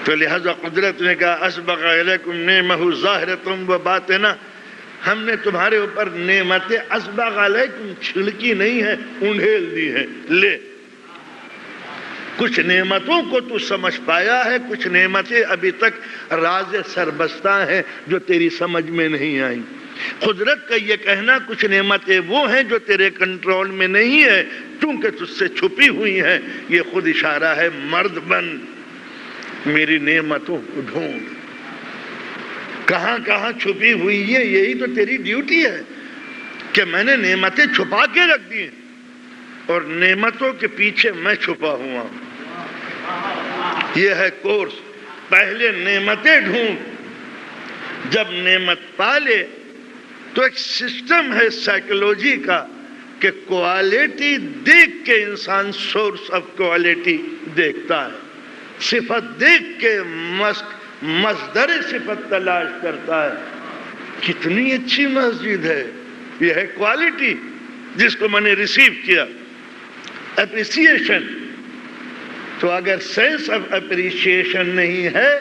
تو لہذا قدرت نے کہا اسبغ علیکم نعمہ ظاہرۃ و باطنہ، ہم نے تمہارے اوپر نعمتیں اسبغ علیکم چھڑکی نہیں ہے، انڈھیل دی ہے۔ لے کچھ نعمتوں کو تو سمجھ پایا ہے، کچھ نعمتیں ابھی تک راز سربستہ ہیں جو تیری سمجھ میں نہیں آئیں۔ قدرت کا یہ کہنا کچھ نعمتیں وہ ہیں جو تیرے کنٹرول میں نہیں ہے کیونکہ تجھ سے چھپی ہوئی ہیں، یہ خود اشارہ ہے مرد بن، میری نعمتوں کو ڈھونڈ، کہاں کہاں چھپی ہوئی ہے، یہی تو تیری ڈیوٹی ہے کہ میں نے نعمتیں چھپا کے رکھ دی اور نعمتوں کے پیچھے میں چھپا ہوا ہوں۔ یہ ہے کورس، پہلے نعمتیں ڈھونڈ، جب نعمت پالے تو ایک سسٹم ہے سائیکولوجی کا کہ کوالٹی دیکھ کے انسان سورس آف کوالٹی دیکھتا ہے، صفت دیکھ کے مصدر صفت تلاش کرتا ہے۔ کتنی اچھی مسجد ہے، یہ ہے کوالٹی جس کو میں نے ریسیو کیا، اپریسیشن۔ تو اگر سینس آف اپریشیشن نہیں ہے،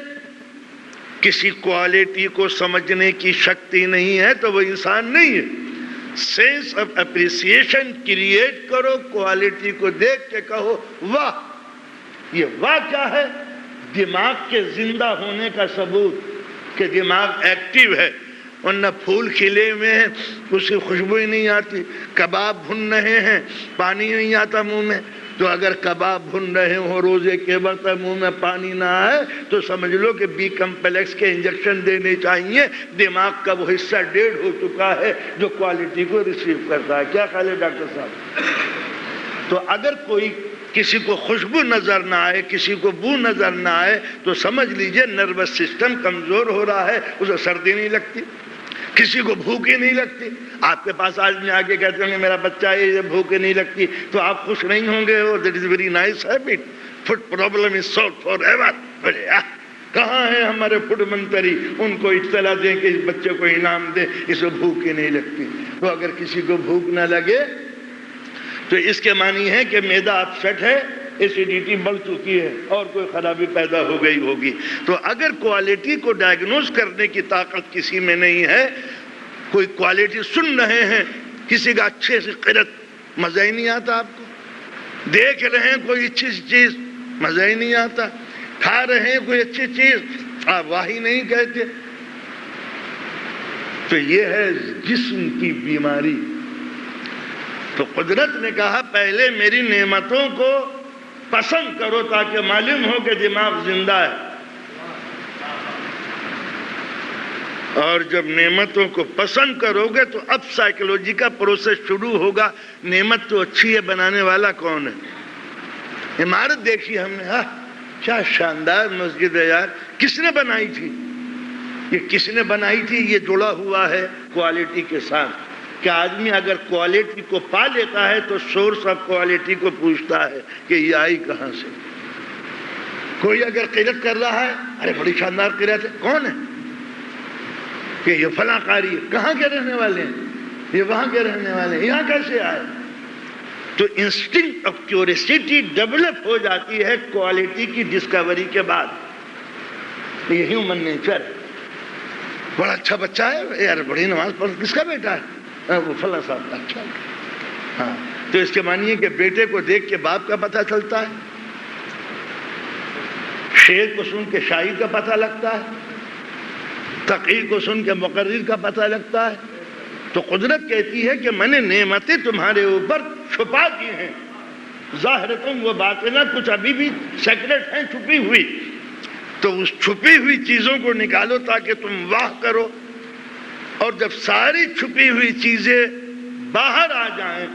کسی کوالٹی کو سمجھنے کی شکتی نہیں ہے تو وہ انسان نہیں ہے۔ سینس آف اپریسیشن کریٹ کرو، کوالٹی کو دیکھ کے کہو واہ۔ یہ واہ کیا ہے؟ دماغ کے زندہ ہونے کا ثبوت کہ دماغ ایکٹیو ہے، ورنہ پھول کھلے ہوئے ہیں اس کی خوشبو ہی نہیں آتی، کباب بھن رہے ہیں پانی نہیں آتا منہ میں۔ تو اگر کباب بھن رہے ہوں روزے کے وقت منہ میں پانی نہ آئے تو سمجھ لو کہ بی کمپلیکس کے انجیکشن دینے چاہیے، دماغ کا وہ حصہ ڈیڈ ہو چکا ہے جو کوالٹی کو ریسیو کرتا ہے۔ کیا خیال ہے ڈاکٹر صاحب؟ تو اگر کوئی کسی کو خوشبو نظر نہ آئے، کسی کو بو نظر نہ آئے تو سمجھ لیجئے نروس سسٹم کمزور ہو رہا ہے، اسے سردی نہیں لگتی، کسی کو بھوک ہی نہیں لگتی۔ آپ کے پاس آدمی آگے کہتے ہیں کہ میرا بچہ ہے یہ بھوک نہیں لگتی تو آپ خوش نہیں ہوں گے؟ That is very nice habit, food problem is solved for ever. کہاں ہیں ہمارے فوڈ منتری؟ ان کو اطلاع دیں کہ اس بچے کو انعام دیں، اسے بھوک ہی نہیں لگتی۔ تو اگر کسی کو بھوک نہ لگے تو اس کے معنی ہے کہ معدہ اپسیٹ ہے، ایسیڈیٹی بڑھ چکی ہے اور کوئی خرابی پیدا ہو گئی ہوگی۔ تو اگر کوالٹی کو ڈائگنوز کرنے کی طاقت کسی میں نہیں ہے، کوئی کوالٹی سن رہے ہیں کسی کا اچھے سے قرت، مزہ ہی نہیں آتا آپ کو، دیکھ رہے ہیں کوئی اچھی چیز، مزہ ہی نہیں آتا، کھا رہے ہیں کوئی اچھی چیز، آپ واہ ہی نہیں کہتے۔ تو یہ ہے جسم کی بیماری۔ تو قدرت نے کہا پہلے میری نعمتوں کو پسند کرو تاکہ معلوم ہو کہ دماغ زندہ ہے، اور جب نعمتوں کو پسند کرو گے تو اب سائیکولوجی کا پروسیس شروع ہوگا۔ نعمت تو اچھی ہے، بنانے والا کون ہے؟ عمارت دیکھی ہم نے، کیا شاندار مسجد ہے یار، کس نے بنائی تھی؟ یہ کس نے بنائی تھی؟ یہ جڑا ہوا ہے کوالٹی کے ساتھ کہ آدمی اگر کوالٹی کو پا لیتا ہے تو سورس آف کوالٹی کو پوچھتا ہے کہ یہ آئی کہاں سے۔ کوئی اگر قرت کر رہا ہے، ارے بڑی شاندار قرت ہے، کون ہے؟ کہ یہ فلاں قاری ہے، کہاں کے رہنے والے ہیں؟ یہ وہاں کے رہنے والے ہیں، یہاں کیسے آئے؟ تو انسٹنکٹ آف کیوریسٹی ڈیولپ ہو جاتی ہے کوالٹی کی ڈسکوری کے بعد۔ یہ ہیومن نیچر ہے۔ بڑا اچھا بچہ ہے یار، بڑی نماز پڑھ، کس کا بیٹا ہے؟ وہ فلاں صاحب کا۔ اچھا، ہاں، تو اس کے معنی ہے کہ بیٹے کو دیکھ کے باپ کا پتہ چلتا ہے، شعر کو سن کے شاعر کا پتہ لگتا ہے، تقریر کو سن کے مقرر کا پتہ لگتا ہے۔ تو قدرت کہتی ہے کہ میں نے نعمتیں تمہارے اوپر چھپا دی ہیں، ظاہرتم و باطنہ، کچھ ابھی بھی سیکرٹ ہیں چھپی ہوئی، تو اس چھپی ہوئی چیزوں کو نکالو تاکہ تم واہ کرو، اور جب ساری چھپی ہوئی چیزیں باہر آ جائیں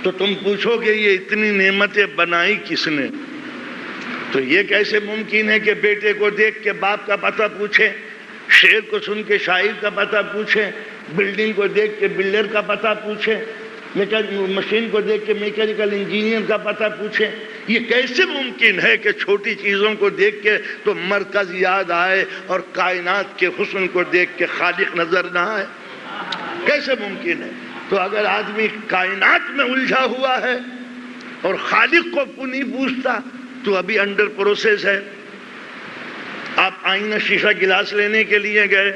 تو تم پوچھو گے یہ اتنی نعمتیں بنائی کس نے؟ تو یہ کیسے ممکن ہے کہ بیٹے کو دیکھ کے باپ کا پتہ پوچھے، شعر کو سن کے شاعر کا پتہ پوچھے، بلڈنگ کو دیکھ کے بلڈر کا پتہ پوچھے، مشین کو دیکھ کے میکینیکل انجینئر کا پتہ پوچھے؟ یہ کیسے ممکن ہے کہ چھوٹی چیزوں کو دیکھ کے تو مرکز یاد آئے اور کائنات کے حسن کو دیکھ کے خالق نظر نہ آئے؟ کیسے ممکن ہے؟ تو اگر آدمی کائنات میں الجھا ہوا ہے اور خالق کو نہیں پوچھتا تو ابھی انڈر پروسیس ہے۔ آپ آئینہ شیشہ گلاس لینے کے لیے گئے،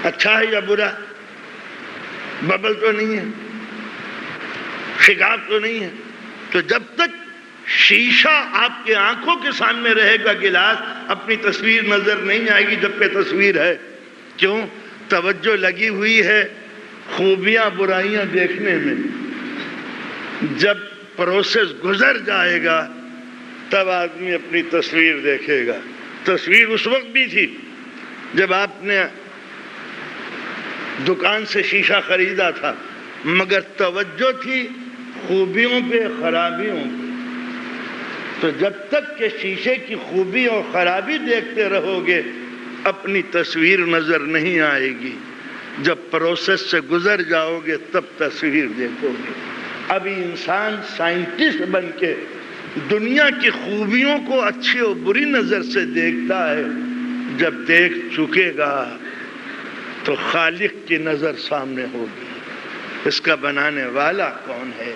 اچھا ہے یا برا؟ ببل تو نہیں ہے، شگاف تو نہیں ہے؟ تو جب تک شیشہ آپ کے آنکھوں کے سامنے رہے گا گلاس، اپنی تصویر نظر نہیں آئے گی جب کہ تصویر ہے۔ کیوں؟ توجہ لگی ہوئی ہے خوبیاں برائیاں دیکھنے میں۔ جب پروسیس گزر جائے گا تب آدمی اپنی تصویر دیکھے گا۔ تصویر اس وقت بھی تھی جب آپ نے دکان سے شیشہ خریدا تھا، مگر توجہ تھی خوبیوں پہ خرابیوں پہ۔ تو جب تک کہ شیشے کی خوبی اور خرابی دیکھتے رہو گے اپنی تصویر نظر نہیں آئے گی۔ جب پروسیس سے گزر جاؤ گے تب تصویر دیکھو گے۔ ابھی انسان سائنٹسٹ بن کے دنیا کی خوبیوں کو اچھی اور بری نظر سے دیکھتا ہے، جب دیکھ چکے گا تو خالق کی نظر سامنے ہوگی، اس کا بنانے والا کون ہے؟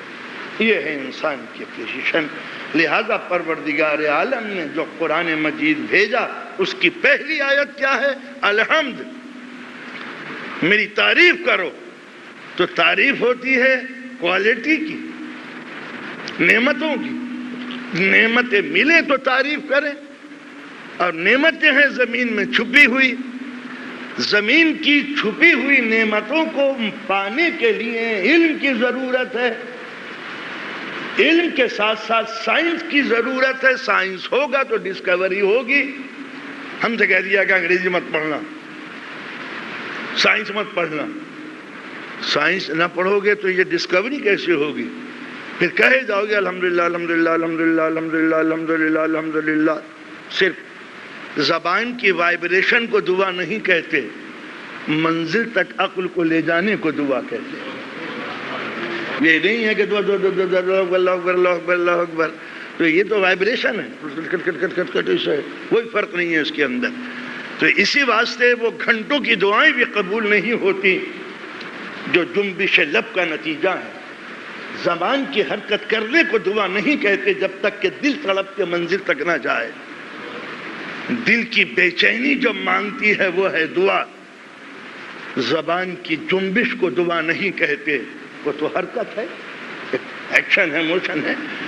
یہ ہے انسان کی پوزیشن۔ لہذا پروردگار عالم نے جو قرآن مجید بھیجا اس کی پہلی آیت کیا ہے؟ الحمد، میری تعریف کرو۔ تو تعریف ہوتی ہے کوالٹی کی، نعمتوں کی۔ نعمتیں ملیں تو تعریف کریں، اور نعمتیں ہیں زمین میں چھپی ہوئی۔ زمین کی چھپی ہوئی نعمتوں کو پانے کے لیے علم کی ضرورت ہے، علم کے ساتھ ساتھ سائنس کی ضرورت ہے۔ سائنس ہوگا تو ڈسکوری ہوگی۔ ہم سے کہہ دیا کہ انگریزی مت پڑھنا، سائنس مت پڑھنا۔ سائنس نہ پڑھو گے تو یہ ڈسکوری کیسے ہوگی؟ پھر کہے جاؤ گے الحمدللہ الحمدللہ الحمدللہ الحمدللہ الحمدللہ الحمدللہ۔ صرف زبان کی وائبریشن کو دعا نہیں کہتے، منزل تک عقل کو لے جانے کو دعا کہتے ہیں۔ یہ نہیں ہے کہ دعا دعا دعا دعا دعا اللہ اکبر اللہ اکبر اللہ اکبر، تو یہ تو وائبریشن ہے، کوئی فرق نہیں ہے اس کے اندر۔ تو اسی واسطے وہ گھنٹوں کی دعائیں بھی قبول نہیں ہوتی جو جنبش لب کا نتیجہ ہے۔ زبان کی حرکت کرنے کو دعا نہیں کہتے جب تک کہ دل تڑپ کے منزل تک نہ جائے۔ دل کی بے چینی جو مانگتی ہے وہ ہے دعا۔ زبان کی جنبش کو دعا نہیں کہتے، وہ تو حرکت ہے، ایکشن ہے، موشن ہے۔